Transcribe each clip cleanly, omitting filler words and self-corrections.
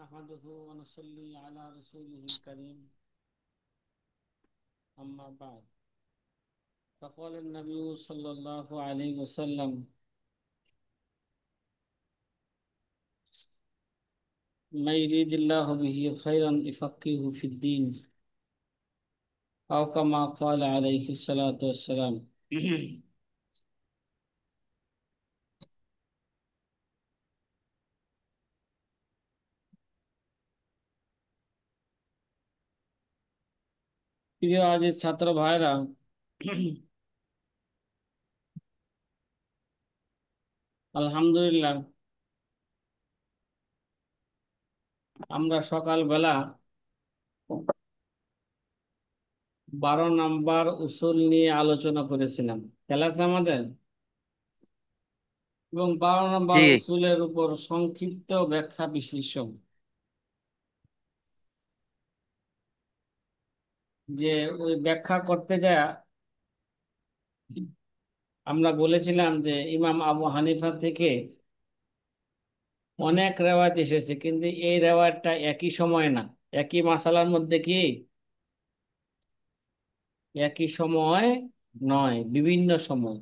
نحمده ونصلي على رسوله الكريم أما بعد فقال النبي صلى الله عليه وسلم ما يريد الله به خيرا يفقهه في الدين أو كما قال عليه الصلاة والسلام প্রিয় আজিজ ছাত্র ভাইরা, আলহামদুলিল্লাহ আমরা সকালবেলা 12 নম্বর উসুল নিয়ে আলোচনা করেছিলাম ক্লাস আমাদের, এবং 12 নম্বর জি। উসুলের উপর সংক্ষিপ্ত ব্যাখ্যা বিশ্লেষণ। যে ওই ব্যাখ্যা করতে যায় আমরা বলেছিলাম যে ইমাম আবু হানিফা থেকে অনেক রেওয়ায়েত এসেছে, কিন্তু এই রেওয়ায়েতটা একই সময় না, একই মাসালার মধ্যে কি একই সময় নয়, বিভিন্ন সময়।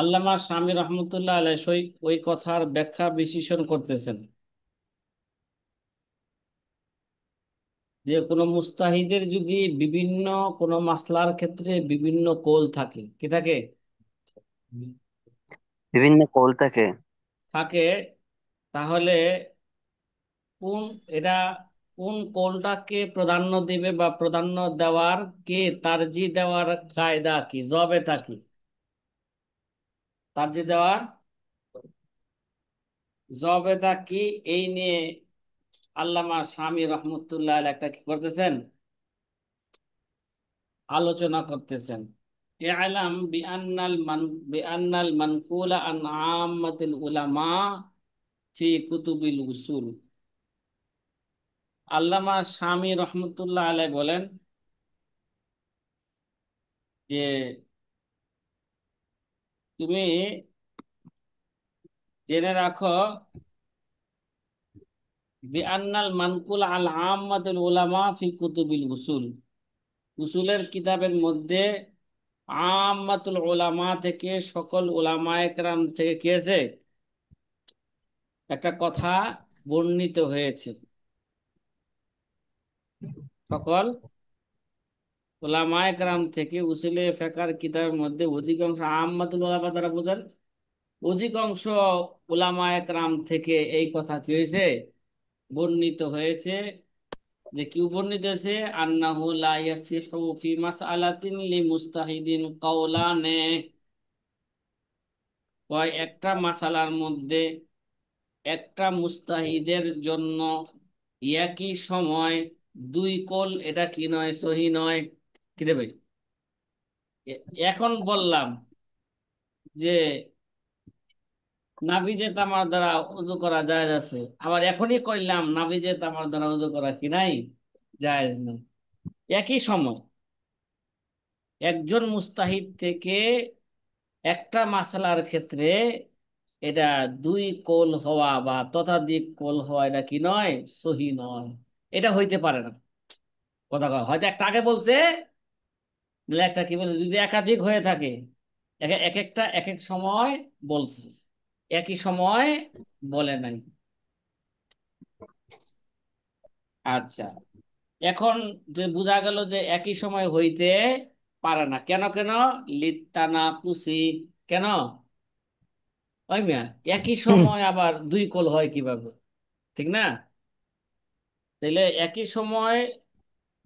আল্লামা শামী রহমতুল্লাহ আলাইহি ওই কথার ব্যাখ্যা বিশ্লেষণ করতেছেন যে কোনো মুস্তাহিদের যদি বিভিন্ন কোনো মাসলার ক্ষেত্রে বিভিন্ন কৌল থাকে, কি থাকে বিভিন্ন কল থাকে। থাকে তাহলে কোন এটা কোন কৌলটাকে প্রাধান্য দিবে বা প্রাধান্য দেওয়ার কে তারজি দেওয়ার কায়দা কি, জবেতা কি, তারজি দেওয়ার জবেতা কি, এই নিয়ে আল্লামা শামী রহমতুল্লাহ আলাইহি একটা কি করতেছেন, আলোচনা করতেছেন। ইআলাম বিআন্নাল মানকুলা আন আম্মাতিল উলামা ফি কুতুবিল উসুল। আল্লামা শামী রহমতুল্লাহ আলাইহি বলেন যে তুমি জেনে রাখো বিআন্নাল মানকুল আল আম্মাতুল উলামা ফি কুতুবিল উসুল, উসুলের কিতাবের মধ্যে আম্মাতুল উলামা থেকে, সকল উলামায়ে কেরাম থেকে কি আছে, একটা কথা বর্ণিত হয়েছে। সকল উলামায়ে কেরাম থেকে উসুলে ফিকহের কিতাবের মধ্যে অধিকাংশ, আম্মাতুল উলামা দ্বারা বোঝান অধিকাংশ উলামায়ে কেরাম থেকে এই কথা কি হয়েছে, বর্ণিত হয়েছে। যে কি বর্ণিত হয়েছে, আন্নাহু লা ইয়াসিহু ফি মাসআলাতিন লিমুস্তাহিদিন কাওলানে, কয় একটা মাসালার মধ্যে একটা মুস্তাহিদের জন্য একই সময় দুই কল, এটা কি নয়, সহি নয়। কি রে ভাই, এখন বললাম যে নাভিজে তামার দ্বারা উযু করা জায়েজ আছে, আবার এখনই কইলাম নাভিজে তামার দ্বারা উযু করা কি নাই, জায়েজ না। একই সময় একজন মুস্তাহিদ থেকে একটা মাসালার ক্ষেত্রে এটা দুই কোল হওয়া বা ততোধিক কোল হওয়া, এটা কি নয়, সহি নয়, এটা হইতে পারে না। কথা কয় হয়তো একটা আগে বলছে, নাহলে একটা কি বলছে, যদি একাধিক হয়ে থাকে, এক একটা এক এক সময় বলছে, একই সময় বলে নাই। আচ্ছা, এখন যে বোঝা গেল যে একই সময় হইতে পারে না, কেন কেন, লিত্তানা কুসি, কেন ওই মিয়া, একই সময় আবার দুই কোল হয় কিভাবে, ঠিক না? তাহলে একই সময়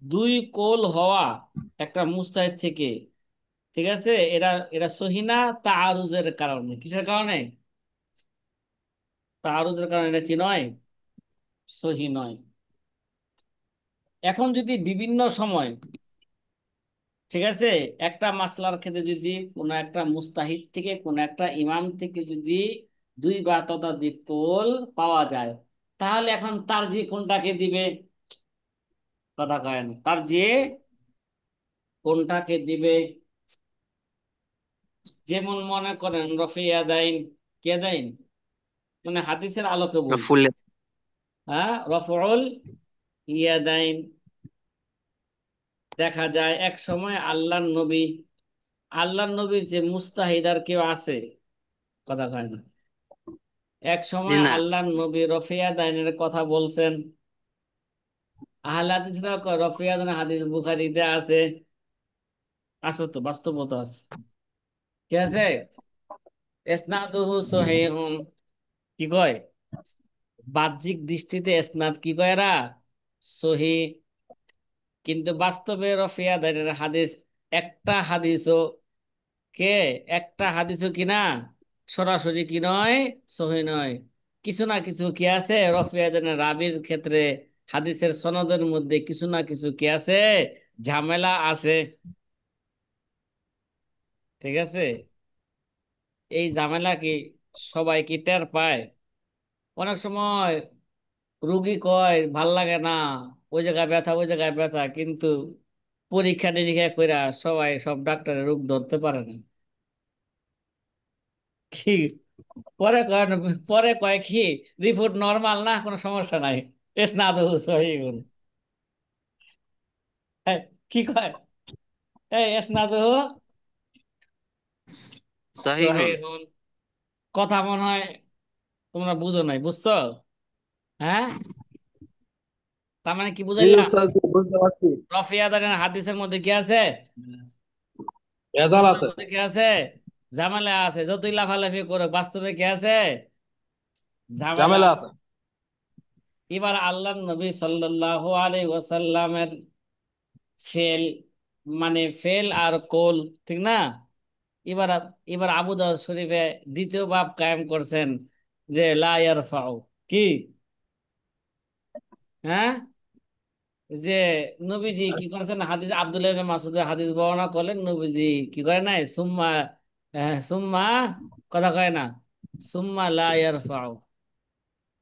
দুই কোল হওয়া একটা মুস্তাহিদ থেকে, ঠিক আছে, এরা এরা সহিনা তাআরুজের কারণে, কিসের কারণে, তাআরুজের কারণে এটা কি নয়, সহি নয়। এখন যদি বিভিন্ন সময়, ঠিক আছে, একটা মাসলার ক্ষেত্রে যদি কোনো একটা মুস্তাহিদ থেকে, কোনো একটা ইমাম থেকে যদি দুই বা ততোধিক কৌল পাওয়া যায়, তাহলে এখন তার যে কোনটাকে দিবে, কথা কয় না, তার যে কোনটাকে দিবে। যেমন মনে করেন রফি আদাইন, কে আদাইন, মানে হাদিসের আলোকে বলছি। ফুল। হ্যাঁ, রফউল ইয়াদাইন। দেখা যায় এক সময় আল্লাহর নবীর যে মুস্তাহিদ আর কেউ আছে, কথা কয় না, এক জি সময় না। আল্লাহর নবী রফিয়া দাইনের কথা বলছেন। আহলে হাদিসরা কয় রফিয়া দাইনের হাদিস বুখারীতে আছে। আছে তো, বাস্তবতা আছে। কি আছে? ইসনাদুহু সহিহুন। কি কয়? বাহ্যিক দৃষ্টিতে ইসনাদ কি কয় এরা? সহি। কিন্তু বাস্তবে রফিয়া দাইনের হাদিস একটা হাদিসও, কে, একটা হাদিসও কিনা সরাসরি কি নয়, সহি নয়। কিছু না কিছু কি আছে রফিয়াদানের রাবির ক্ষেত্রে, হাদিসের সনদের মধ্যে কিছু না কিছু কি আছে, ঝামেলা আছে। ঠিক আছে? এই ঝামেলা কি সবাই কি টের পায়? অনেক সময় রুগী কয় ভাল লাগে না, ওই জায়গায় ব্যথা ওই জায়গায় ব্যথা, কিন্তু পরীক্ষা নিরীক্ষা কইরা সবাই সব ডাক্তারের রোগ ধরতে পারে না। কি পরে কয়, পরে কয় কি রিপোর্ট নরমাল না, কোনো সমস্যা নাই, ইসনাদুহু সহিহুন। এই, কি কয়? এই ইসনাদুহু সহিহুন। সহিহুন। কথা মনে হয় তোমরা বুঝো নাই, বুঝছো? হ্যাঁ, তার মানে কি জি বুঝাইলাম? উস্তাদ, জি, বুঝতে পারছি। রফিয়াদানের হাদিসের মধ্যে কি আছে? ভেজাল সনদের আছে। মধ্যে কি আছে? ঝামেলা আছে। যতই লাফালাফি করো, বাস্তবে কি আছে? ঝামেলা ঝামেলা আছে। আছে। এবার আল্লাহ নবী সাল্লাল্লাহু আলাইহি ওয়াসাল্লামের ফেল, মানে ফেল আর কোল, ঠিক না? এবার এবার আবু দাউদ শরীফে দ্বিতীয় বাব কায়েম করছেন, যে লা ইয়ারফাউ। কি? হ্যাঁ, যে নবীজি কি করছেন, হাদিস আব্দুল্লাহ ইবনে মাসউদের হাদিস বর্ণনা করলেন, নবীজি কি করে নাই, সুম্মা, সুম্মা, কথা কয় না, সুম্মা লা ইয়ারফাউ,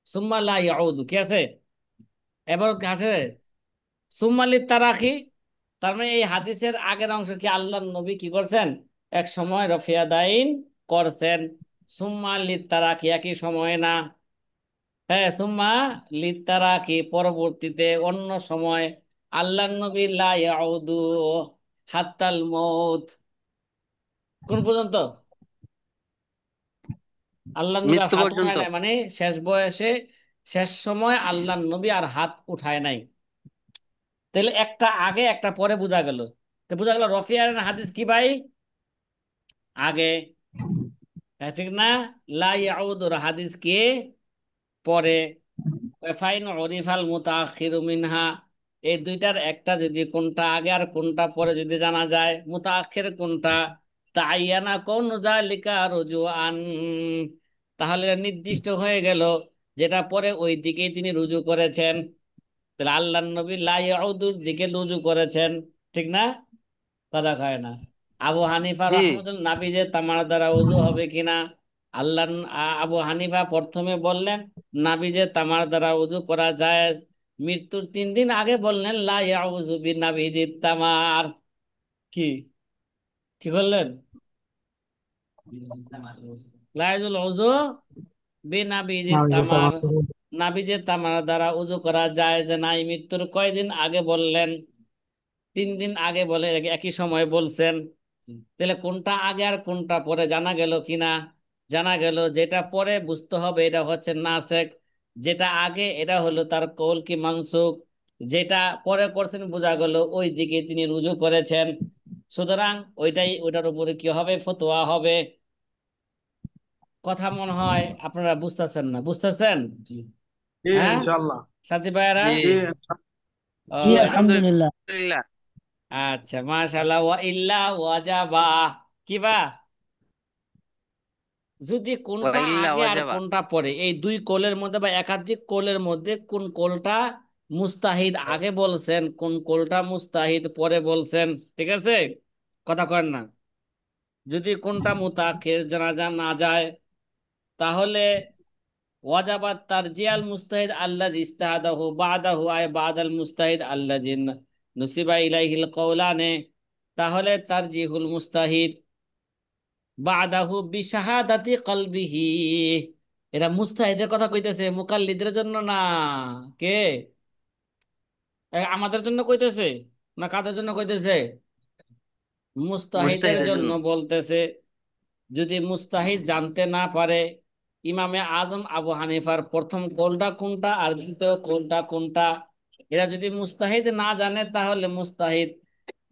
সুম্মা লা ইয়াউদু, কি আছে? এবার কি আছে? সুম্মা লিত্তারাখি। তার মানে এই হাদিসের আগের অংশ কি আল্লাহ নবী কি করছেন, এক সময় রফিয়া দাইন করছেন। সুম্মা লিত্তারাখি একই সময় না। হ্যাঁ, সুম্মা লিত্তারাখি পরবর্তীতে অন্য সময়। আল্লাহ নবী লা ইয়াউদু হাত্তাল মউত, কোন পর্যন্ত? আল্লাহ নবী আর মৃত্যু হাত উঠায় পর্যন্ত। নাই, মানে শেষ বয়সে, শেষ সময় আল্লাহ নবী আর হাত উঠায় নাই। তাহলে একটা আগে একটা পরে বোঝা গেল। তো বোঝা গেল রফিয়ার হাদিস কি ভাই, আগে। হ্যাঁ, ঠিক না? লা ইয়াউদুর হাদিস কি, পরে। ফাইন ওরিফাল মুতাআখিরু মিনহা, এই দুইটার একটা যদি, কোনটা আগে আর কোনটা পরে যদি জানা যায়, মুতাআখির কোনটা, তাআইয়ানা কাউনু যালিকা রুজুআন, তাহলে নির্দিষ্ট হয়ে গেল যেটা পরে ওই দিকেই তিনি রুজু করেছেন। তাহলে আল্লাহ নবী লা ইয়াউদুর দিকে রুজু করেছেন, ঠিক না? কথা কয় না। আবু হানিফা জি। রহমতুল্লাহ, নাবিজের তামার দ্বারা উযু হবে কিনা, আল্লাহ, আবু হানিফা প্রথমে বললেন নাবিজের তামার দ্বারা উযু করা যায়। মৃত্যুর 3 দিন আগে বললেন লা ইয়াউযু বিনাবিজিত তামার। কি, কি বললেন? লা ইয়াজুল উযু বিনাবিজিত আমি যেতে তামার, পারবো। নাবিজের তামার দ্বারা উযু করা যায় যে নাই, মৃত্যুর কয়দিন আগে বললেন? 3 দিন আগে বলে, একই সময় বলছেন। তাহলে কোনটা আগে আর কোনটা পরে জানা গেল কিনা? জানা গেল যেটা পরে বুঝতে হবে এটা হচ্ছে নাসেখ, যেটা আগে এটা হলো তার কৌল কি মানসুখ। যেটা পরে করছেন বোঝা গেল ওই দিকে তিনি রুজু করেছেন, সুতরাং ওইটাই, ওইটার উপরে কি হবে, ফতোয়া হবে। কথা মনে হয় আপনারা বুঝতেছেন না, বুঝতেছেন? জি হ্যাঁ, ইনশাআল্লাহ। সাথী ভাইয়েরা। জি। জি জি ও, আলহামদুলিল্লাহ। আলহামদুলিল্লাহ। আচ্ছা, মাশাআল্লাহ। ওয়া ইল্লা ওয়াজাবা, কি বা, যদি কোনটা ওয়াইল্লা আগে আর ওয়াজাবা। কোনটা পরে, এই দুই কোলের মধ্যে বা একাধিক কোলের মধ্যে কোন কোলটা মুস্তাহিদ আগে বলছেন, কোন কোলটা মুস্তাহিদ পরে বলছেন, ঠিক আছে? কথা কর না। যদি কোনটা মুতাখির জানা না যায়, তাহলে ওয়াজাবাত তারজিয়াল মুস্তাহিদ আল্লাযী ইস্তাহাদাহু বাদাহু আয় বাদাল মুস্তাহিদ আল্লাযী নুসিবা ইলাইহিল কওলানে, তাহলে তারজিহুল মুস্তাহিদ বাদাহু বিশাহাদাতি কলবিহি, এরা মুস্তাহিদের কথা কইতেছে, মুকাল্লিদের জন্য না। কে? আমাদের জন্য কইতেছে না কাদের জন্য কইতেছে? মুস্তাহিদের মুস্তাহিদের জন্য জন্য। বলতেছে। যদি মুস্তাহিদ জানতে না পারে, ইমামে আজম আবু হানিফার প্রথম কৌলটা কোনটা আর দ্বিতীয় কৌলটা কোনটা, এরা যদি মুস্তাহিদ না জানে, তাহলে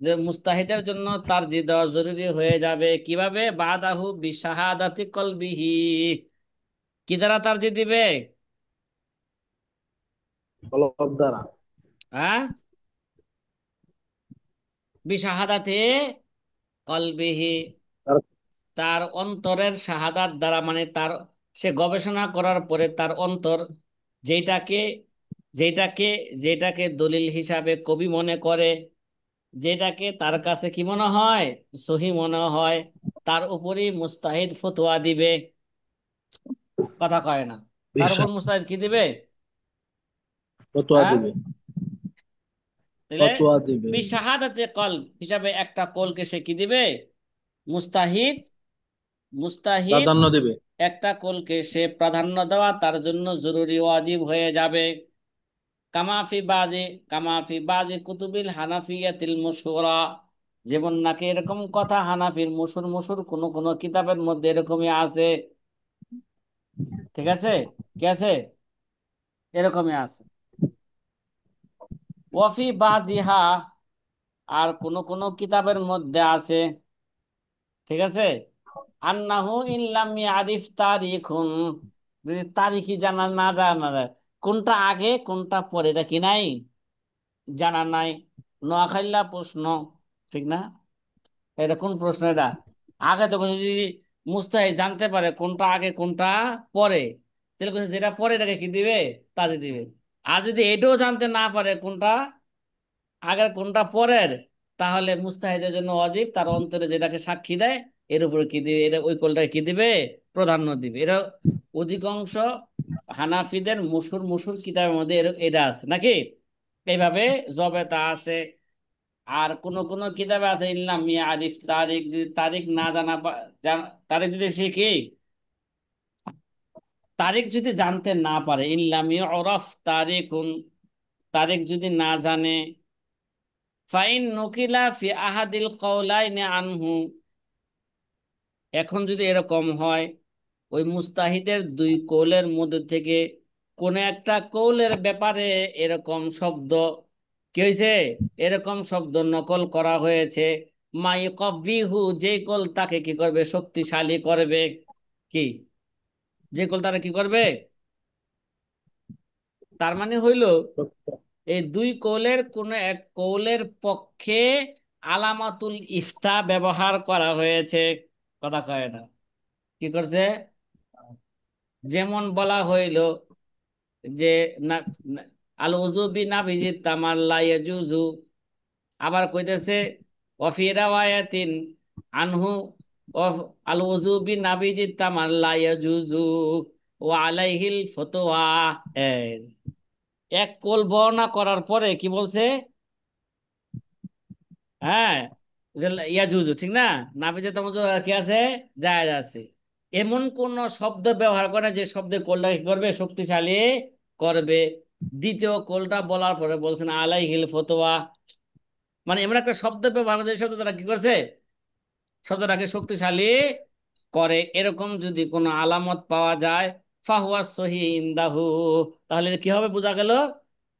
যে মুস্তাহিদের জন্য তার জি দেওয়া জরুরি হয়ে যাবে। কিভাবে? বাদাহু বিশাহাদাতি কলবিহি। কি দ্বারা তার জি দিবে? কলব দ্বারা। হ্যাঁ, বিশাহাদাতি কলবিহি। তার তার অন্তরের শাহাদাত দ্বারা, মানে তার, সে গবেষণা করার পরে তার অন্তর যেটাকে যেটাকে যেটাকে দলিল হিসাবে কবি মনে করে, যেটাকে তার কাছে কি মনে হয়, সহি মনে হয়, তার উপরই মুস্তাহিদ ফতোয়া দিবে। কথা কয় না? তার উপর বিশ্বাস মুস্তাহিদ কি দিবে? ফতোয়া হ্যাঁ, দিবে। তাহলে ফতোয়া দিবে। বিশাহাদাতে কলব হিসাবে একটা কলকে সে কি দিবে? মুস্তাহিদ। মুস্তাহিদ প্রাধান্য দিবে। একটা কলকে সে প্রাধান্য দেওয়া তার জন্য জরুরি ওয়াজিব হয়ে যাবে। কামাফি বাজে কামাফি বাজে কুতুবিল হানাফিয়াতিল মশহুরা। যেমন নাকি এরকম কথা হানাফির মশহুর মশহুর কোন কোন কিতাবের মধ্যে এরকমই আছে। ঠিক আছে? কি আছে? এরকমই আছে। ওয়াফি বাজিহা, আর কোন কোন কিতাবের মধ্যে আছে, ঠিক আছে, আন্নাহু ইল্লাম ইয়ারিফ তারিখুন, যদি তারিখই জানা যায়, কোনটা আগে কোনটা পরে এটা কি নাই, জানা নাই। নোয়াখাইলা প্রশ্ন, ঠিক না? এটা কোন প্রশ্ন এটা? আগে তো যদি মুস্তাহিদ জানতে পারে কোনটা আগে কোনটা পরে, তাহলে বলছে যেটা পরে এটাকে কি দিবে, তাতে দিবে। আর যদি এটাও জানতে না পারে কোনটা আগের কোনটা পরের, তাহলে মুস্তাহিদের জন্য অজীব, তার অন্তরে যেটাকে সাক্ষী দেয় এর উপরে কি দিবে, এটা ওই কোলটাকে কি দিবে, প্রাধান্য দিবে। এটা অধিকাংশ হানাফিদের মুসুর মুসুর কিতাবের মধ্যে এটা আছে নাকি? এইভাবে জবেতা আছে। আর কোন কোন কিতাবে আছে ইল্লাম আরিফ তারিখ, যদি তারিখ না তারিখ যদি শিখি, তারিখ যদি জানতে না পারে, ইল্লাম ওরফ তারিখুন, তারিখ যদি না জানে, ফাইন নকিলা ফি আহাদিল কওলাইনি আনহু, এখন যদি এরকম হয়, ওই মুস্তাহিদের দুই কৌলের মধ্যে থেকে কোন একটা কৌলের ব্যাপারে এরকম শব্দ কি হয়েছে, এরকম শব্দ নকল করা হয়েছে, মাই কবিহু, যে কল তাকে কি করবে, শক্তিশালী করবে। কি? যে কল তারা কি করবে? তার মানে হইল এই দুই কৌলের কোন এক কৌলের পক্ষে আলামাতুল ইফতা ব্যবহার করা হয়েছে। কথা কয় না? কি করছে? যেমন বলা হইল যে না, আল উযু বি নাবিজি তামাল্লা ইয়াজুজু, আবার কইতেছে ওয়াফি রাওয়ায়াতিন আনহু অফ আল উযু বি নাবিজি তামাল্লা ইয়াজুজু ওয়া আলাইহিল ফতোয়া। এক কোল বর্ণনা করার পরে কি বলছে? হ্যাঁ, যে ইয়াজুজু, ঠিক না? নাবিজে তামাজু কি আছে, জায়েজ আছে। এমন কোন শব্দ ব্যবহার করে যে শব্দে কোলটা কি করবে, শক্তিশালী করবে। দ্বিতীয় কোলটা বলার পরে বলছেন আলাইহিল ফতোয়া, মানে এমন একটা শব্দ ব্যবহার করে যে শব্দ তারা কি করছে, শব্দটাকে শক্তিশালী করে। এরকম যদি কোনো আলামত পাওয়া যায়, ফাহুয়া সহি ইনদাহু, তাহলে কি হবে, বোঝা গেল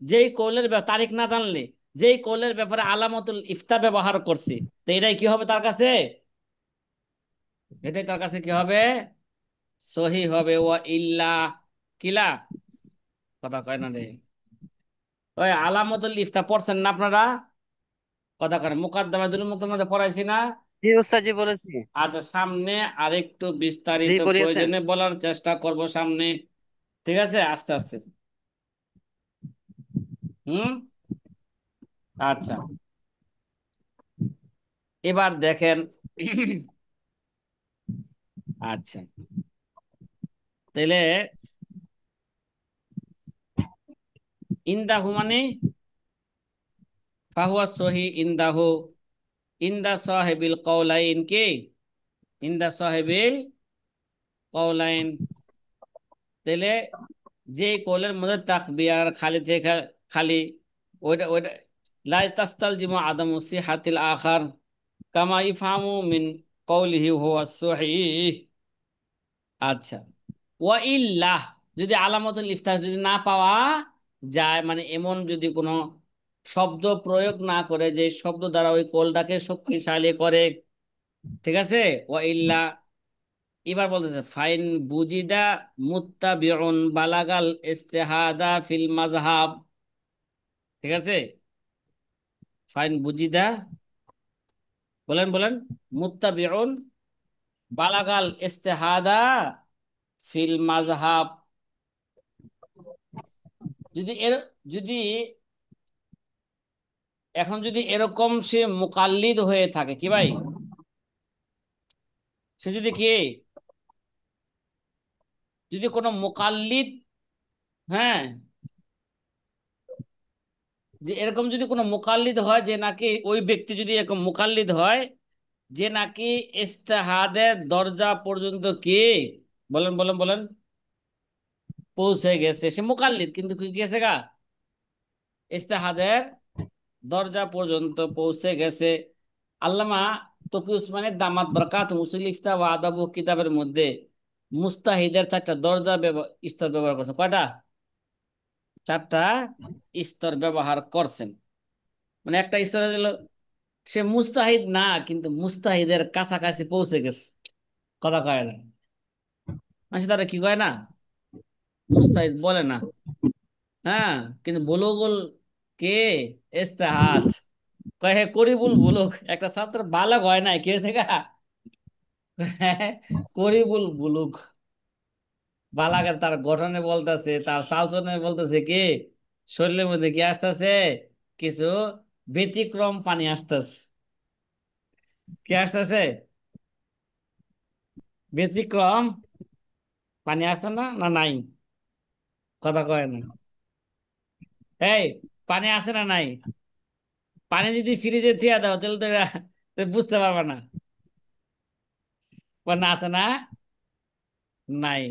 যেই কৌলের তারিখ না জানলে যেই কৌলের ব্যাপারে আলামতুল ইফতা ব্যবহার করছে, তো এটাই কি হবে তার কাছে, এটাই তার কাছে কি হবে, সহি হবে। ওয়া ইল্লা কিলা, কথা কয় না রে। ওই আলামতুল ইফতা পড়ছেন না আপনারা? কথা কয় না, মুকাদ্দমাতুল মুক্তাদির পড়াইছি না? জি ওস্তাদ, জি বলেছি। আচ্ছা, সামনে আরেকটু জি বিস্তারিত পড়িয়েছেন। প্রয়োজনে বলার চেষ্টা করব সামনে। ঠিক আছে, আস্তে আস্তে। হুম। আচ্ছা, এবার দেখেন। আচ্ছা, তাহলে ইনদাহু মানে ফাহুয়া সহি ইনদাহু, ইনদা সাহেবিল কওলাইন কি, ইনদা সাহেবিল কওলাইন। তাহলে যে কৌলের মধ্যে তাকবিয়ার খালি থেকে খালি ওইটা ওইটা লা তাস্তালজিমু আদামু সিহাতিল আখার কামা ইফহামু মিন কওলিহি হুয়া সহিহ। আচ্ছা, ওয়া ইল্লাহ, যদি আলামতুল ইফতাহ যদি না পাওয়া যায়, মানে এমন যদি কোনো শব্দ প্রয়োগ না করে যে শব্দ দ্বারা ওই কলটাকে শক্তিশালী করে, ঠিক আছে, ওয়া ইল্লা, এবার বলতেছে ফাইন বুজিদা মুত্তাবিউন বালাগাল ইস্তেহাদা ফিল মাযহাব, ঠিক আছে, ফাইন বুজিদা, বলেন বলেন, মুত্তাবিউন বালাগাল ইস্তেহাদা ফিল মাযহাব, যদি এর, যদি এখন যদি এরকম সে মুকাল্লিদ হয়ে থাকে, কি ভাই, সে যদি কি, যদি কোনো মুকাল্লিদ, হ্যাঁ, যে এরকম যদি কোনো মুকাল্লিদ হয়, যে নাকি ওই ব্যক্তি যদি এরকম মুকাল্লিদ হয় যে নাকি ইস্তেহাদের দরজা পর্যন্ত কি, বলেন বলেন বলেন, পৌঁছে গেছে, সে মুকাল্লিদ কিন্তু কি গেছে গা, ইস্তেহাদের দরজা পর্যন্ত পৌঁছে গেছে। আল্লামা তকি উসমানের দামাত বরকাত মুসিল ইফতা ওয়া আদাবু কিতাবের মধ্যে মুস্তাহিদের চারটা দরজা স্তর ব্যবহার করছেন, কয়টা, চারটা স্তর ব্যবহার করছেন। মানে একটা স্তর হলো সে মুস্তাহিদ না কিন্তু মুস্তাহিদের কাছাকাছি পৌঁছে গেছে, কথা কয় না, মানে তারা কি কয় না, মুস্তাহিদ বলে না, হ্যাঁ, কিন্তু বুলুগুল কে, ইস্তেহাদ, কয় হে করিবুল বুলুক, একটা ছাত্র বালক হয় নাই, কে হয়েছে গা, করিবুল বুলুক, বালাকের তার গঠনে বলতেছে, তার চালচলনে বলতেছে কি, শরীরের মধ্যে কি আসতেছে, কিছু ব্যতিক্রম পানি আসতেছে, কি আসতেছে, ব্যতিক্রম পানি আসছে না, না নাই, কথা কয় না, এই পানি আসে না নাই, পানি যদি ফ্রিজে থুয়া দাও তাহলে তো তো বুঝতে পারবা না, পানি আসে না, নাই,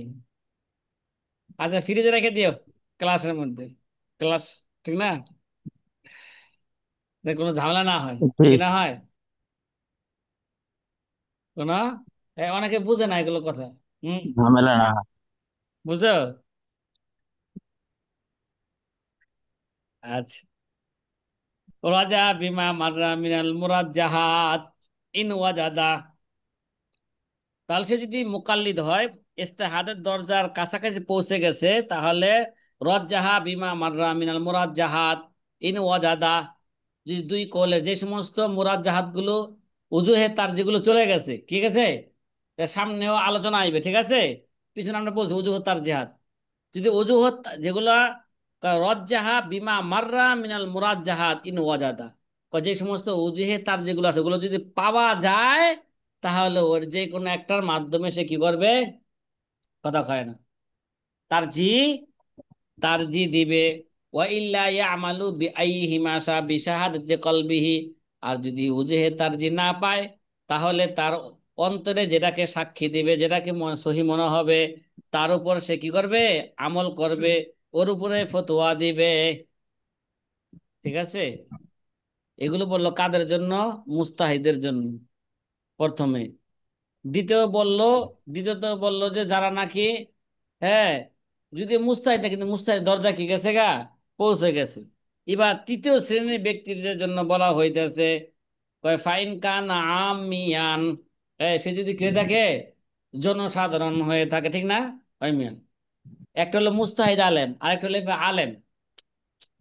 আচ্ছা ফ্রিজে রেখে দিও ক্লাসের মধ্যে, ক্লাস, ঠিক না, যে কোনো ঝামেলা না হয়, কি ঠিক। না হয় কোনো, অনেকে বুঝে না এগুলো কথা, হম, ঝামেলা না। বুঝো, আচ্ছা, রাজা বিমা মাররা মিনাল মুরাজ্জাহাত ইন ওয়াজাদা, তাহলে সে যদি মুকাল্লিদ হয়, ইস্তেহাদের দরজার কাছাকাছি পৌঁছে গেছে, তাহলে রজ্জাহা বিমা মাররা মিনাল মুরাজ্জাহাত ইন ওয়াজাদা, যদি দুই কৌলের যে সমস্ত মুরাজ্জাহাত গুলো, উজুহে তার যেগুলো চলে গেছে, ঠিক আছে, এর সামনেও আলোচনা আইবে, ঠিক আছে, পিছনে আমরা বলছি উজুহ তার জেহাদ, যদি অজুহত যেগুলা রজ্জাহা বিমা মাররা মিনাল মুরাজ্জাহাত ইন ওয়াজাদা, যে সমস্ত উজুহে তার যেগুলো আছে ওগুলো যদি পাওয়া যায়, তাহলে ওর যে কোনো একটার মাধ্যমে সে কি করবে, কথা কয় না, তার জি, তার জি দিবে, ওয়া ইল্লা ইয়ামালু বিআইহিমা বিশাহাদাতি কলবিহি, আর যদি উজুহে তার জি না পায়, তাহলে তার অন্তরে যেটাকে সাক্ষী দিবে, যেটাকে সহি মনে হবে, তার উপর সে কি করবে, আমল করবে, ওর উপরে ফতোয়া দিবে, ঠিক আছে, এগুলো বললো কাদের জন্য, মুস্তাহিদের জন্য প্রথমে। দ্বিতীয় বলল, দ্বিতীয়ত বলল যে যারা নাকি, হ্যাঁ, যদি মুস্তাহিদ না কিন্তু মুস্তাহিদ দরজা কি গেছে গা, পৌঁছে গেছে। এবার তৃতীয় শ্রেণীর ব্যক্তিদের জন্য বলা হইতেছে, কয় ফাইন কান আমিয়ান, সে যদি কে থাকে, জনসাধারণ হয়ে থাকে, ঠিক না, ওই মিয়ান, একটা হলো মুস্তাহিদ আলেম, আরেকটা হলো আলেম,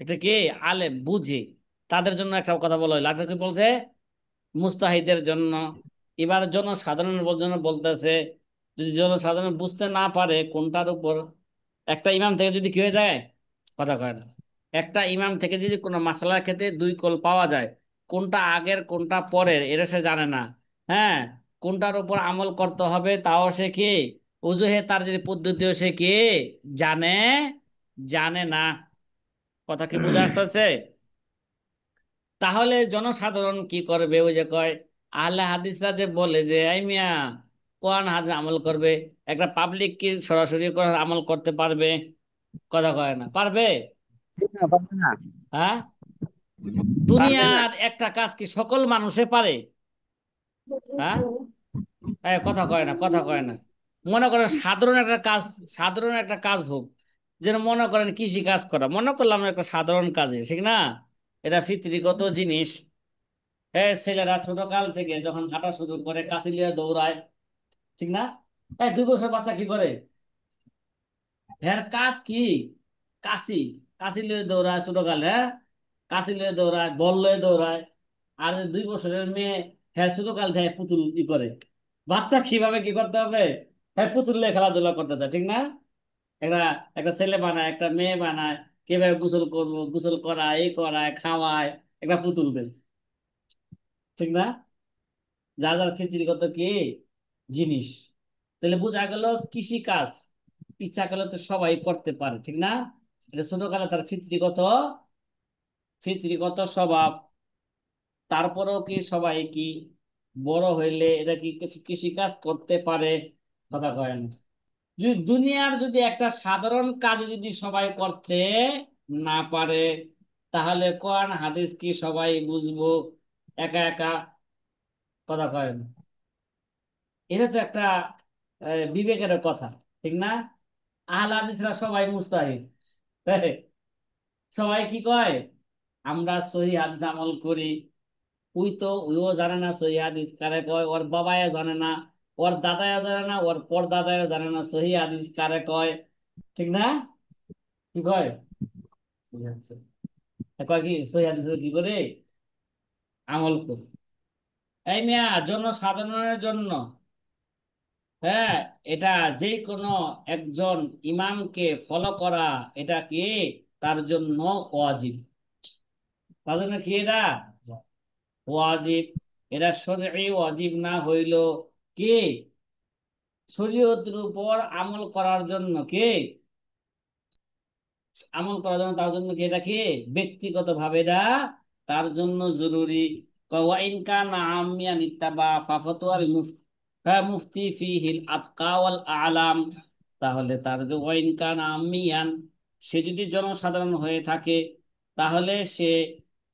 এটা কি, আলেম বুঝে, তাদের জন্য একটা কথা বলা হইলো, আরেকটা কি বলছে, মুস্তাহিদের জন্য। এবার জনসাধারণের জন্য বলতেছে, যদি জনসাধারণ বুঝতে না পারে কোনটার উপর, একটা ইমাম থেকে যদি কি হয়ে যায়, কথা কয় না, একটা ইমাম থেকে যদি কোনো মাসালার ক্ষেত্রে দুই কল পাওয়া যায়, কোনটা আগের কোনটা পরের এটা সে জানে না, হ্যাঁ, কোনটার উপর আমল করতে হবে তাও সে কি, অজুহে তার যে পদ্ধতিও সে কি জানে, জানে না, কথা কি বুঝে আসতেছে, তাহলে জনসাধারণ কি করবে, ওই যে কয় আহলে হাদিসরা যে বলে যে, এই মিয়া কোরআন হাদিস আমল করবে। একটা পাবলিক কি সরাসরি কোরআন আমল করতে পারবে? কথা কয় না, পারবে? জি না, পারবে না। হ্যাঁ? পারবে না। দুনিয়ার একটা কাজ কি সকল মানুষে পারে? হ্যাঁ? কথা কয় না, কথা কয় না। মনে করেন সাধারণ একটা কাজ, সাধারণ একটা কাজ হোক, যেন মনে করেন কৃষি কাজ করা, মনে করলাম একটা সাধারণ কাজে, ঠিক না? এটা ফিতরিগত জিনিস। হ্যাঁ, ছেলেরা ছোট কাল থেকে যখন হাঁটা শুরু করে কাশি লিয়ে দৌড়ায়, ঠিক না? 2 বছর বাচ্চা কি করে? হ্যাঁ, কাজ কি? কাশি, কাশি লিয়ে দৌড়ায় ছোট কালে, হ্যাঁ, কাশি লিয়ে দৌড়ায়, বল লয়ে দৌড়ায়। আর 2 বছরের মেয়ে, হ্যাঁ, ছোট কাল থেকে পুতুল ই করে। বাচ্চা কিভাবে কি করতে হবে? হ্যাঁ, পুতুল নিয়ে খেলাধুলা করতে চায়, ঠিক না? একটা একটা ছেলে বানায়, একটা মেয়ে বানায়, কিভাবে গোসল করবো, গোসল করায়, এই করায়, খাওয়ায়, একটা পুতুল দেয়, ঠিক না? যার যার ফিতরিগত কি জিনিস। তাহলে বোঝা গেল কৃষি কাজ ইচ্ছা করলে তো সবাই করতে পারে, ঠিক না? এটা ছোটকালে তার ফিতরিগত, ফিতরিগত স্বভাব। তারপরেও কি সবাই কি বড় হইলে এটা কি কৃষি কাজ করতে পারে? কথা কয় না। যদি দুনিয়ার যদি একটা সাধারণ কাজ যদি সবাই করতে না পারে, তাহলে কোরআন হাদিস কি সবাই বুঝবো একা একা? কথা কয় না। এটা তো একটা বিবেকের কথা, ঠিক না? আহলে হাদিসরা সবাই মুস্তাহিদ। হ্যাঁ, সবাই কি কয়? আমরা সহি হাদিস আমল করি। ওইও জানে না সহি হাদিস কারে কয়, ওর বাবায় জানে না, ওর দাদায় জানে না, ওর পর দাদায় জানে না সহি হাদিস কারে কয়, ঠিক না? কি কয়? সহি হাদিস। কয় কি সহি হাদিস কি করে আমল করি। এই মিয়া, জনসাধারণের জন্য, হ্যাঁ, এটা যে কোনো একজন ইমামকে ফলো করা, এটা কি তার জন্য ওয়াজিব। তার জন্য কি এটা ওয়াজিব। এটা শরঈ ওয়াজিব না হইল কি শরীয়তের উপর আমল করার জন্য কি আমল করার জন্য, তার জন্য কি এটা কি ব্যক্তিগত ভাবে এটা তার জন্য জরুরি। ওয়া ইন কানা আমিয়ান ইত্তাবা ফাফাতুয়াল মুফতি ফিহিল আতকা ওয়াল আলাম। তাহলে তার যে ওয়া ইন কানা আমিয়ান, সে যদি জনসাধারণ হয়ে থাকে, তাহলে সে,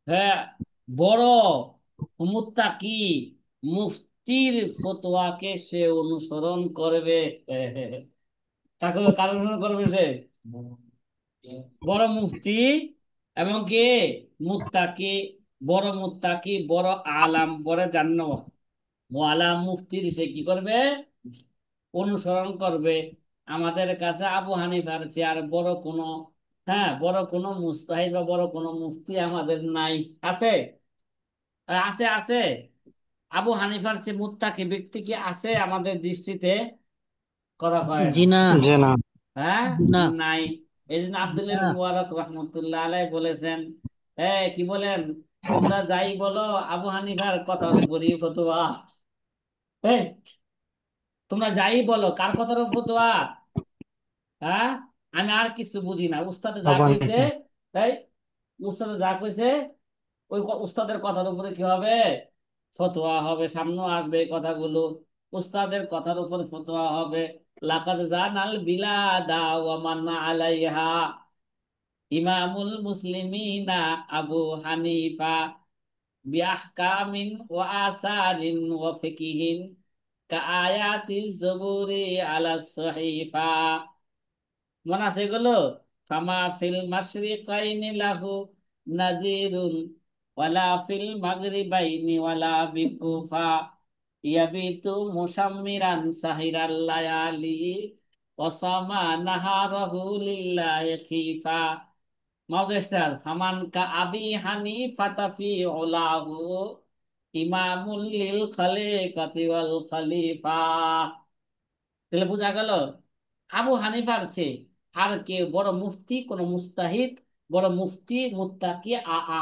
হ্যাঁ, বড় মুত্তাকি মুফতির ফতোয়াকে সে অনুসরণ করবে। কাকে কার অনুসরণ করবে সে? বড় মুফতি, এবং কে মুত্তাকি, বড় মুত্তাকি, বড় আলাম, বড় জান্ন আলাম মুফতির সে কি করবে? অনুসরণ করবে। আমাদের কাছে আবু হানিফার চেয়ে আর বড় কোনো, হ্যাঁ, বড় কোনো মুস্তাহিদ বা বড় কোনো মুফতি আমাদের নাই। আছে? আছে, আছে। আবু হানিফার চেয়ে মুত্তাকি ব্যক্তি কি আছে আমাদের দৃষ্টিতে? কথা কয় না। জি না। জি না। হ্যাঁ, জি না। নাই। এই জন্য আব্দুল না। মুবারক রহমতুল্লাহ আলাই বলেছেন, হ্যাঁ, কি বলেন? তোমরা যাই বলো, আবু হানিফার কথার উপরই ফতোয়া। এই, তোমরা যাই বলো, কার কথার উপর ফতোয়া? হ্যাঁ, আমি আর কিছু বুঝি না, উস্তাদে যা আবু কইছে, হানিফা। তাই উস্তাদে যা কইছে ওই উস্তাদের কথার উপরে কি হবে? ফতোয়া হবে। সামনেও আসবে এই কথাগুলো, উস্তাদের কথার উপর ফতোয়া হবে। লাকাদ জানাল বিলাদা ওয়া মান আলাইহা ইমামুল মুসলিমিনা আবু হানিফা বিআহকামিন ওয়া আসারিন ওয়া ফিকিহিন কাআয়াতিজ জুবুরি আলা সহিফা। মনে আছে এগুলো? ফামা ফিল মাশরিকাইনি লাহু নাজিরুন ওয়ালা ফিল মাগরিবাইনি ওয়ালা বিকুফা ইয়াবিতু মুশাম্মিরান সাহিরাল লায়ালি ওয়াসামা নাহারাহু লিল্লাহি খিফা। মাউজেস্টার ফামান কা আবি হানিফাতা ফি উলাহু ইমামুল লিল খালিকাতি ওয়াল খলিফা। তাহলে বোঝা গেল আবু হানিফার চেয়ে আর কে বড় মুফতি, কোন মুস্তাহিদ, বড় মুফতি মুত্তাকি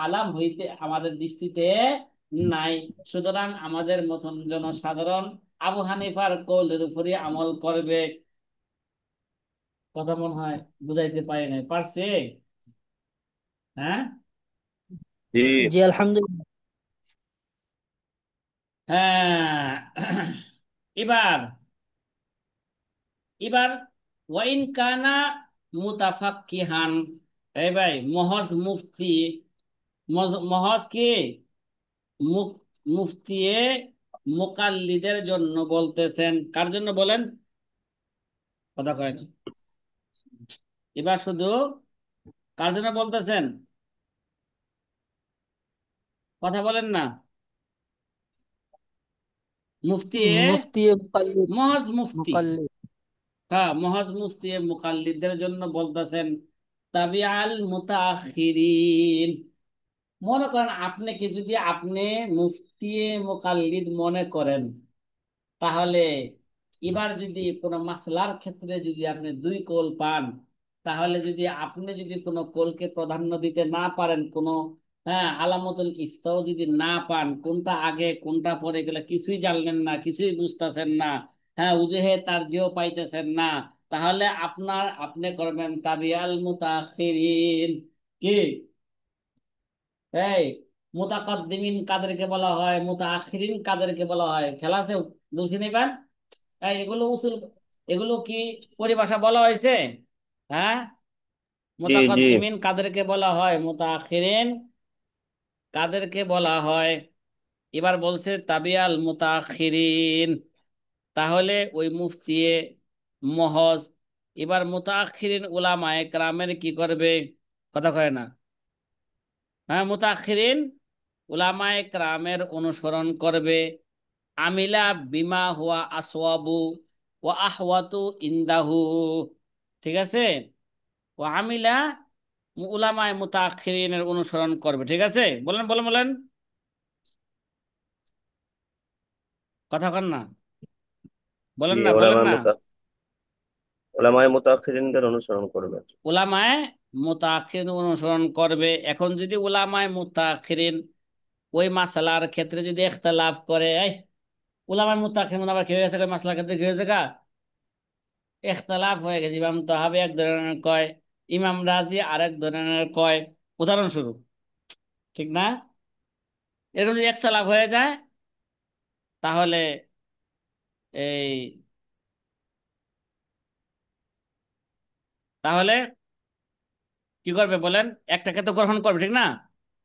আলাম হইতে আমাদের দৃষ্টিতে নাই। সুতরাং আমাদের মতন জনসাধারণ আবু হানিফার কৌলের উপরই আমল করবে। কথা মনে হয় বুঝাইতে পারি নাই, পারছে? হ্যাঁ? জি। জি আলহামদুলিল্লাহ। হ্যাঁ। এবার এবার ওয়াইন কানা মুতাফাক্কিহান, এই ভাই মহজ মুফতি, মহজ কি মুফতিয়ে মুকাল্লিদের জন্য বলতেছেন, কার জন্য বলেন? কথা কয় না। এবার শুধু কার জন্য বলতেছেন? কথা বলেন না। মুফতিয়ে, মুফতি মুকাল্লিদ। মহজ মুফতি, মুকাল্লিদ। হ্যাঁ মহজ মুফতি মুকাল্লিদদের জন্য বলতেছেন। তাবিআল মুতাআখিরিন, মনে করেন আপনি কি, যদি আপনি মুফতি মুকাল্লিদ মনে করেন, তাহলে এবার যদি কোনো মাসলার ক্ষেত্রে যদি আপনি দুই কৌল পান, তাহলে যদি আপনি যদি কোনো কৌলকে প্রাধান্য দিতে না পারেন, কোনো হ্যাঁ আলামতুল ইফতাও যদি না পান, কোনটা আগে কোনটা পরে গেলে কিছুই জানলেন না, কিছুই বুঝতেছেন না, হ্যাঁ উজুহে তার যেও পাইতেছেন না, তাহলে আপনি করবেন তাবিআল মুতাখিরিন। কি এই মুতাকাদ্দিমিন কাদেরকে বলা হয়, মুতাআখিরিন কাদেরকে বলা হয়, খেলা আছে, বলছি না এবার। এগুলো উসুল, এগুলো কি পরিভাষা বলা হয়েছে? হ্যাঁ, জি জি। মুতাকাদ্দিমিন কাদেরকে বলা হয়, মুতাআখিরিন কাদেরকে বলা হয়। এবার বলছে তাবিআল মুতাআখিরিন, তাহলে ওই মুফতিয়ে মহজ এবার মুতাআখিরিন উলামায়ে কেরামের কি করবে? কথা কয় না। হ্যাঁ মুতাআখিরিন উলামায়ে কেরামের অনুসরণ করবে। আমিলা বিমা হুয়া আসওয়াবু ওয়া আহওয়াতু ইনদাহু, ঠিক আছে? ও আমিলা উলামায়ে মুতাআখিরিনের অনুসরণ করবে, ঠিক আছে? বলেন বলেন বলেন, কথা কন না, জি, বলেন না বলেন ওলামায়ে না। মুতাআখিরিনদের অনুসরণ করবে। উলামায়ে মুতাআখিরিন অনুসরণ করবে। এখন যদি উলামায়ে মুতাআখিরিন ওই মাসালার ক্ষেত্রে যদি ইখতিলাফ করে, এই উলামায়ে মুতাআখিরিন আবার কি হয়ে গেছে, ওই মাসালার ক্ষেত্রে কি হয়েছে গা, ইখতিলাফ হয়ে গেছে। ইমাম তাহাবী এক ধরনের কয়, ইমাম রাজি আরেক ধরনের কয়, উদাহরণস্বরূপ, ঠিক না? এরকম যদি ইখতিলাফ হয়ে যায়, তাহলে এই তাহলে কি করবে বলেন? একটাকে তো গ্রহণ করবে, ঠিক না?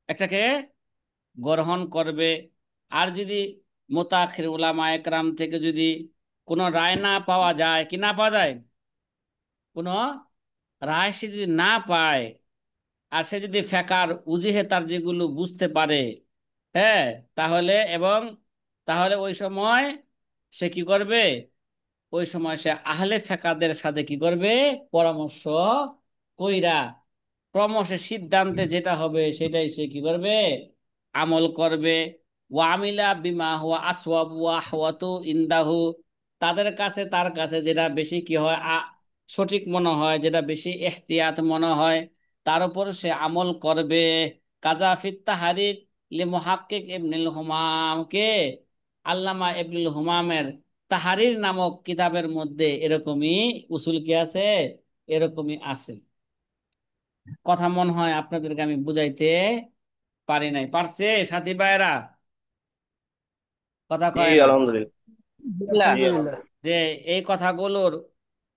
একটাকে গ্রহণ করবে। আর যদি মুতাআখির উলামায়ে কেরাম থেকে যদি কোনো রায় না পাওয়া যায়, কি না পাওয়া যায়, কোনো রায় সে যদি না পায়, আর সে যদি ফেকার উজিহে তার যেগুলো বুঝতে পারে, হ্যাঁ, তাহলে এবং তাহলে ওই সময় সে কি করবে? ওই সময় সে আহলে ফেকাদের সাথে কি করবে? পরামর্শ কইরা ক্রমশের সিদ্ধান্তে যেটা হবে সেটাই সে কি করবে? আমল করবে। ওয়ামিলা বিমা হুয়া আসওয়াব ওয়া আহওয়াতু ইনদাহু, তাদের কাছে তার কাছে যেটা বেশি কি হয়, সঠিক মনে হয়, যেটা বেশি এহতিয়াত মনে হয়, তার উপর সে আমল করবে। কাজা ফিত তাহরির লি মুহাক্কিক ইবনুল হুমাম, কে আল্লামা ইবনুল হুমামের তাহারির নামক কিতাবের মধ্যে এরকমই উসুল কি আছে, এরকমই আছে। কথা মনে হয় আপনাদেরকে আমি বুঝাইতে পারি নাই, পারছে সাথী ভাইরা? কথা জি কয় না। আলহামদুলিল্লাহ। জি আলহামদুলিল্লাহ। আলহামদুলিল্লাহ। যে এই কথাগুলোর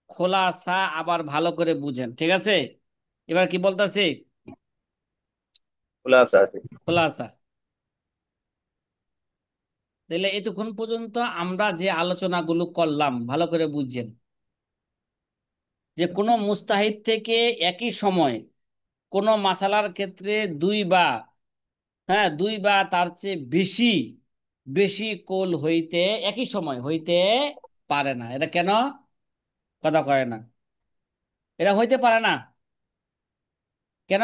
খোলাসা আবার ভালো করে বুঝেন, ঠিক আছে? এবার কি বলতেছি, খোলা আছে। খোলাসা। তাহলে এতক্ষণ পর্যন্ত আমরা যে আলোচনাগুলো করলাম ভালো করে বুঝছেন, যে কোনো মুস্তাহিদ থেকে একই সময় কোনো মাসালার ক্ষেত্রে দুই বা, হ্যাঁ দুই বা তার চেয়ে বেশি বেশি কোল হইতে, একই সময় হইতে পারে না। এটা কেন? কথা কয় না। এটা হইতে পারে না কেন?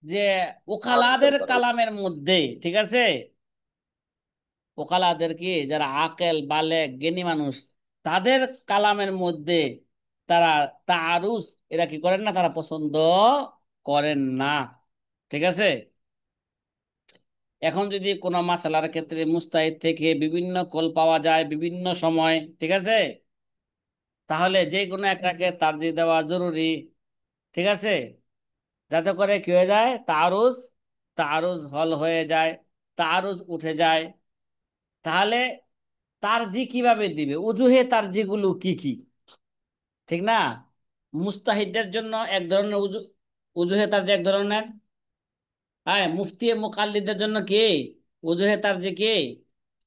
যে না হতে ওকালাদের পারে। কালামের মধ্যে, ঠিক আছে, ওকালাদের কি, যারা আকেল বালেগ জ্ঞানী মানুষ, তাদের কালামের মধ্যে তারা তাআরুজ এরা কি করেন না, তারা পছন্দ করেন না, ঠিক আছে? এখন যদি কোনো মাসালার ক্ষেত্রে মুস্তাহিদ থেকে বিভিন্ন কল পাওয়া যায় বিভিন্ন সময়, ঠিক আছে, তাহলে যে কোনো একটাকে তারজিহ দেওয়া জরুরি, ঠিক আছে? যাতে করে কি হয়ে যায়, তারুজ তারুজ হল হয়ে যায়, তারুজ উঠে যায়। তাহলে তারজি কিভাবে দিবে, উজুহে তারজি গুলো কি কি, ঠিক না? মুস্তাহিদদের জন্য এক ধরনের উজুহে তারজি এক ধরনের, হ্যাঁ, মুফতি মুকাল্লিদের জন্য কি উজুহে তারজি কি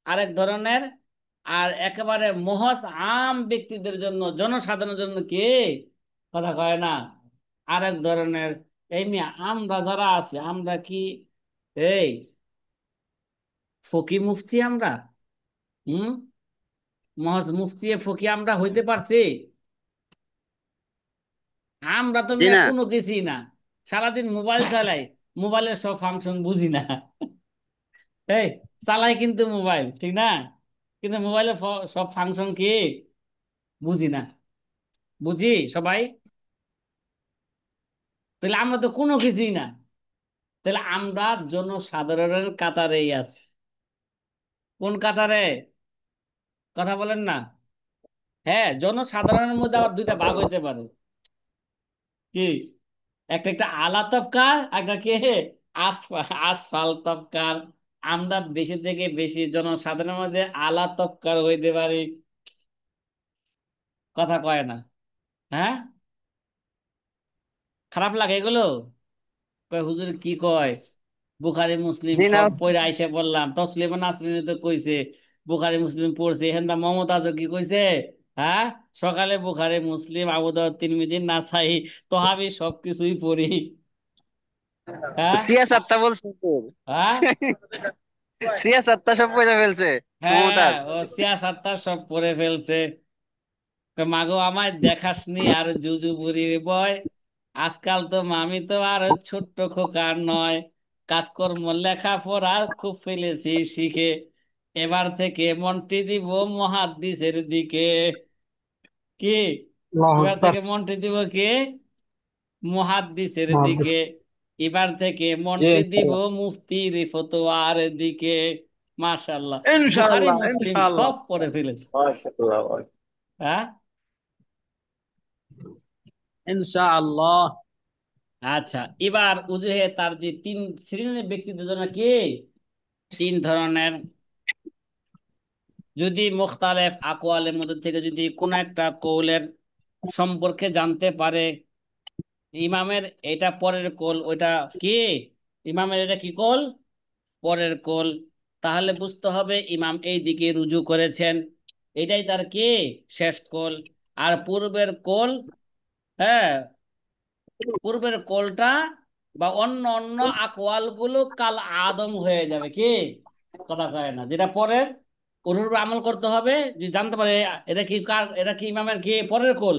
আরেক ধরনের, আর একেবারে মহজ আম ব্যক্তিদের জন্য জনসাধারণের জন্য কি, কথা কয় না, আরেক ধরনের। এই মিয়া আমরা যারা আছি আমরা কি এই ফকি মুফতি আমরা? হুম, মহজ মুফতি ফকি আমরা হইতে পারছি? আমরা তো জি মিয়া না। কোনো কিছুই না, সারাদিন মোবাইল চালাই, মোবাইলের সব ফাংশন বুঝি না। এই চালাই কিন্তু মোবাইল, ঠিক না, কিন্তু মোবাইলের সব ফাংশন কি বুঝি না। বুঝি সবাই? তাহলে আমরা তো কোনো কিছুই না, তাহলে আমরা জনসাধারণের কাতারেই আছি। কোন কাতারে? কথা বলেন না। হ্যাঁ, জনসাধারণের মধ্যে আবার দুইটা ভাগ হইতে পারে, কি, একটা একটা আলা তবকার, একটা কে আসফাল তবকার। আমরা বেশি থেকে বেশি জনসাধারণের মধ্যে আলা তবকার হইতে পারি। কথা কয় না, হ্যাঁ? খারাপ লাগে এগুলো? কয় হুজুর কি কয়, বুখারি মুসলিম জি না। সব পড়ে আইসা বললাম, তসলিমা নাসরিন তো কইছে বুখারি মুসলিম পড়ছে, হেন্দা মমতাজও কি কইছে, হ্যাঁ, সকালে বুখারি মুসলিম আবু দাউদ তিরমিজি নাসাই তহাবি সবকিছুই পড়ি, হ্যাঁ। সিয়াসাত্তা বলছে তো। হ্যাঁ, সিয়াসাত্তা সব পয়সা ফেলছে হ্যাঁ, মমতাজ। ও সিয়াসাত্তা সব পড়ে ফেলছে। কয়, মাগো আমায় দেখাসনি আর জুজু বুড়ির বয়, আজকাল তো মামি তো আর ছোট্ট খোকা নয়, কাজকর্ম লেখাপড়া খুব ফেলেছি শিখে, এবার থেকে মনটি দিব মহাদ্দিসের দিকে। কি, আল্লাহু এবার আকবার। থেকে মনটি দিব কি মুহাদ্দিসের মহাদ্দেশ। দিকে, এবার থেকে জি মনটি দিব ইনশাআল্লাহ। মুফতির ফতোয়ার দিকে। মাশাআল্লাহ, বুখারী ইনশাআল্লাহ মুসলিম ইনশাআল্লাহ। সব পড়ে ফেলেছে। মাশাআল্লাহ। হ্যাঁ, ইনশাআল্লাহ। আচ্ছা, এবার উজুহে তার যে তিন শ্রেণীর ব্যক্তিদের জন্য কি তিন ধরনের, যদি মুখতালেফ আকওয়ালের মধ্যে থেকে যদি কোন একটা কৌলের সম্পর্কে জানতে পারে, ইমামের এটা পরের কোল, ওইটা কি ইমামের এটা কি কোল, পরের কোল, তাহলে বুঝতে হবে ইমাম এই দিকে রুজু করেছেন, এটাই তার কি শেষ কোল। আর পূর্বের কোল, হ্যাঁ, পূর্বের কোলটা বা অন্য অন্য আকওয়াল গুলো কাল আদম হয়ে যাবে, কি, কথা কয় না, যেটা পরের ওর উপর আমল করতে হবে, যে জানতে পারে এটা কি কার, এটা কি ইমামের কি পরের কোল,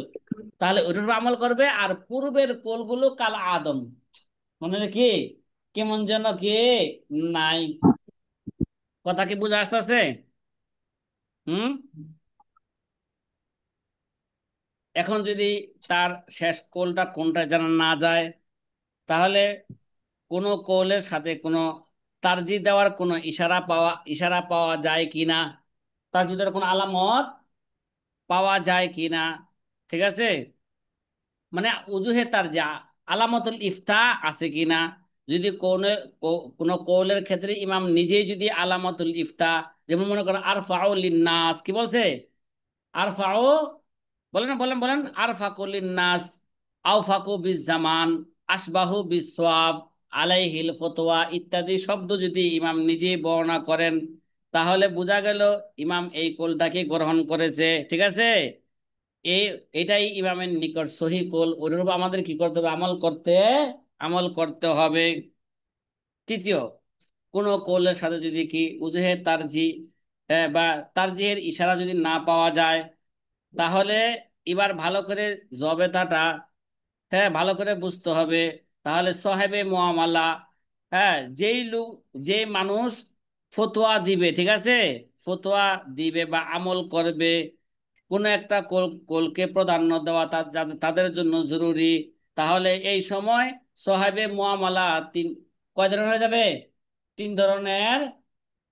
তাহলে ওটার উপর আমল করবে। আর পূর্বের কোলগুলো কাল আদম, মনে কি কেমন যেন কি নাই, কথা কি বুঝে আসতেছে? হুম, এখন যদি তার শেষ কোলটা কোনটা জানা না যায়, তাহলে কোনো কৌলের সাথে কোনো তারজি দেওয়ার কোনো ইশারা পাওয়া যায় কিনা, তারজিদের কোনো আলামত পাওয়া যায় কিনা, ঠিক আছে, মানে উজুহে তারজি আলামতুল ইফতা আছে কিনা, যদি কোনো কৌলের ক্ষেত্রে ইমাম নিজেই যদি আলামতুল ইফতা, যেমন মনে করেন আরফাউ লিন্নাস, কি বলছে, আরফাউ, বলেন বলেন বলেন, আরফাকু লিন্নাস, আওফাকু বিজ জামান, আসবাহু বিস সোয়াব, আলাইহিল ফতোয়া ইত্যাদি শব্দ যদি ইমাম নিজে বর্ণনা করেন, তাহলে বোঝা গেল ইমাম এই কোলটাকে গ্রহণ করেছে, ঠিক আছে, এই এটাই ইমামের নিকট সহি কোল, ওইরূপ আমাদের কি করতে হবে, আমল করতে হবে। তৃতীয়, কোন কৌলের সাথে যদি কি উজহে তারজি, বা তারজিহের ইশারা যদি না পাওয়া যায়, তাহলে এবার ভালো করে জবেতাটা, হ্যাঁ, ভালো করে বুঝতে হবে। তাহলে সাহেবে মুআমালা, হ্যাঁ, যেই মানুষ ফতোয়া দিবে, ঠিক আছে, ফতোয়া দিবে বা আমল করবে, কোন একটা কোলকে প্রাধান্য দেওয়া তাদের জন্য জরুরি। তাহলে এই সময় সাহেবে মুআমালা তিন কয় ধরনের হয়ে যাবে, তিন ধরনের,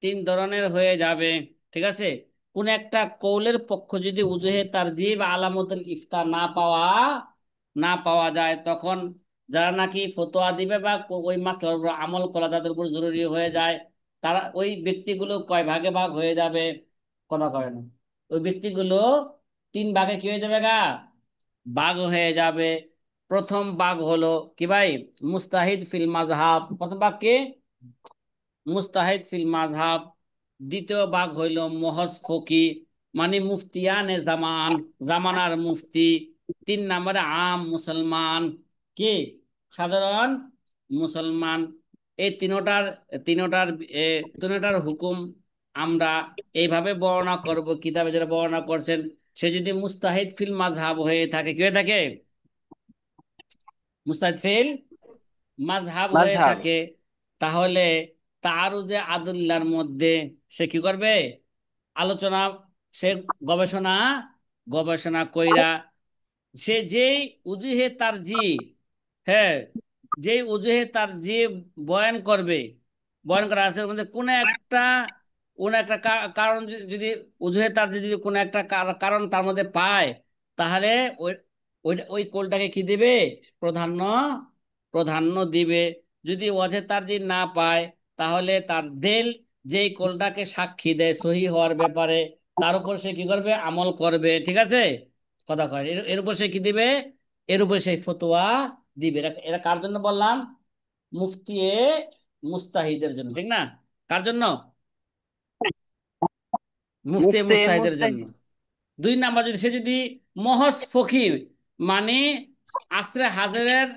তিন ধরনের হয়ে যাবে, ঠিক আছে। কোন একটা কৌলের পক্ষ যদি উজুহে তারজিহ বা আলামতুল ইফতা না পাওয়া যায়, তখন যারা নাকি ফতোয়া দিবে বা ওই মাসলার উপর আমল করা যাদের উপর জরুরি হয়ে যায়, তারা ওই ব্যক্তিগুলো কয় ভাগে ভাগ হয়ে যাবে, কথা কয় না। ওই ব্যক্তিগুলো তিন ভাগে কি হয়ে যাবে গা, ভাগ হয়ে যাবে। প্রথম ভাগ হলো কি ভাই, মুস্তাহিদ ফিল মাযহাব, প্রথম ভাগ কি, মুস্তাহিদ ফিল মাযহাব। দ্বিতীয় ভাগ হইল মহজ ফকি, মানে মুফতিয়ানে জামান, জামানার মুফতি। তিন নম্বরে আম মুসলমান, কি, সাধারণ মুসলমান। এই তিনোটার তিনোটার হুকুম আমরা এইভাবে বর্ণনা করব, কিতাবে যারা বর্ণনা করছেন। সে যদি মুস্তাহিদ ফিল মাযহাব হয়ে থাকে, কি হয়ে থাকে, মুস্তাহিদ ফিল মাযহাব হয়ে মাযহাব। থাকে, তাহলে তারও যে আদুল্লার মধ্যে সে কি করবে, আলোচনা, সে গবেষণা গবেষণা কইরা, সে যেই উজুহে তার জি, হ্যাঁ, যেই উজুহে তার জি বয়ান করবে, বয়ান করা আছে, মধ্যে কোন একটা কারণ যদি উজুহে তার জি যদি কোনো একটা কারণ তার মধ্যে পায়, তাহলে ওই ওই কোলটাকে কি দিবে, প্রাধান্য প্রাধান্য দিবে। যদি ওয়াজে তার জি না পায়, তাহলে তার দেল, যেই কোলটাকে সাক্ষী দেয় সহি হওয়ার ব্যাপারে, তার উপর সে কি করবে, আমল করবে। ঠিক আছে, কথা কয়, এর উপর সে কি দিবে, এর উপর সেই ফতোয়া দিবে। এরা এরা কার জন্য বললাম, মুফতি মুস্তাহিদের জন্য, ঠিক না? কার জন্য, মুফতি মুফতি মুস্তাহিদের জন্য। মুস্তাহিদ। দুই নাম্বার, যদি সে যদি মহজ ফকির, মানে আসরে হাজারের,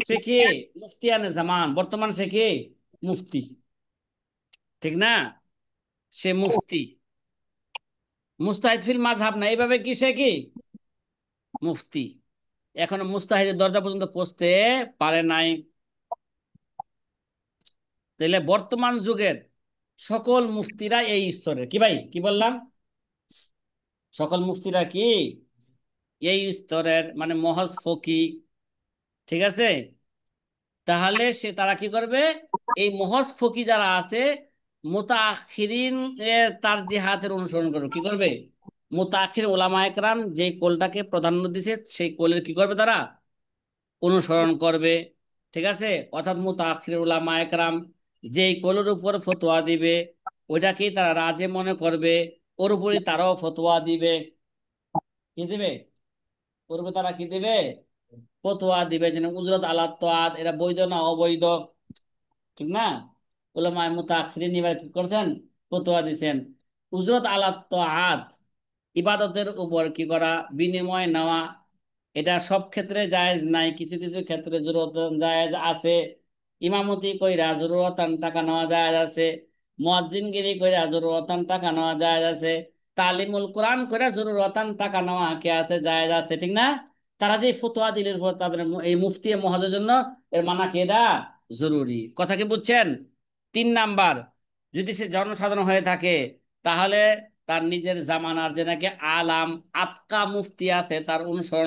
সে কি, মুফতিয়ানে জামান, বর্তমান সে কি, মুফতি, ঠিক না, সে মুফতি। মুস্তাহিদ ফিল মাযহাব না, এইভাবে কি সে কি, মুফতি। এখনো মুস্তাহিদের দরজা পর্যন্ত পৌঁছতে পারে নাই। তাহলে বর্তমান যুগের সকল মুফতিরা এই স্তরের, কি ভাই, কি বললাম, সকল মুফতিরা কি এই স্তরের, মানে মহজ ফকি। ঠিক আছে, তাহলে সে তারা কি করবে, এই মহজ ফকি যারা আছে, মুতাআখিরিন এর তার জিহাদের অনুসরণ করবে, কি করবে, মুতাআখির ওলামা একরাম যে কোলটাকে প্রাধান্য দিছে, সেই কোলের কি করবে তারা, অনুসরণ করবে। ঠিক আছে, অর্থাৎ মুতাআখির উলামা একরাম যেই কোলের উপর ফতোয়া দিবে, ওইটাকেই তারা রাজে মনে করবে, ওর উপরই তারাও ফতোয়া দিবে। কি দিবে, ওর উপর তারা কি দিবে, ফতোয়া দিবে। যেন উজরত আলা তাআত, এটা বৈধ না অবৈধ, ঠিক না? উলামায়ে মুতাআখিরিন এবার কি করছেন, ফতোয়া দিছেন। উজরত আলা তাআত, ইবাদতের উপর কি করা, বিনিময় নেওয়া, এটা সব ক্ষেত্রে জায়েজ নাই, কিছু কিছু ক্ষেত্রে জরুরত জায়েজ আছে। ইমামতি কইরা জরুরতান টাকা নেওয়া জায়েজ আছে, মুয়াজ্জিনগিরি কইরা জরুরতান টাকা নেওয়া জায়েজ আছে, তালিমুল কোরআন কইরা জরুরতান টাকা নেওয়া কে আছে, জায়েজ আছে, ঠিক না? তারা যে ফতোয়া দিলের পর তাদের এই মুফতি মহাজের জন্য এর মানা কি, এটা জরুরি। কথা কি বুঝছেন? তিন নাম্বার, যদি সে জনসাধারণ হয়ে থাকে, তাহলে তার নিজের জামানার যে নাকি আলাম আতকা মুফতি আছে তার অনুসরণ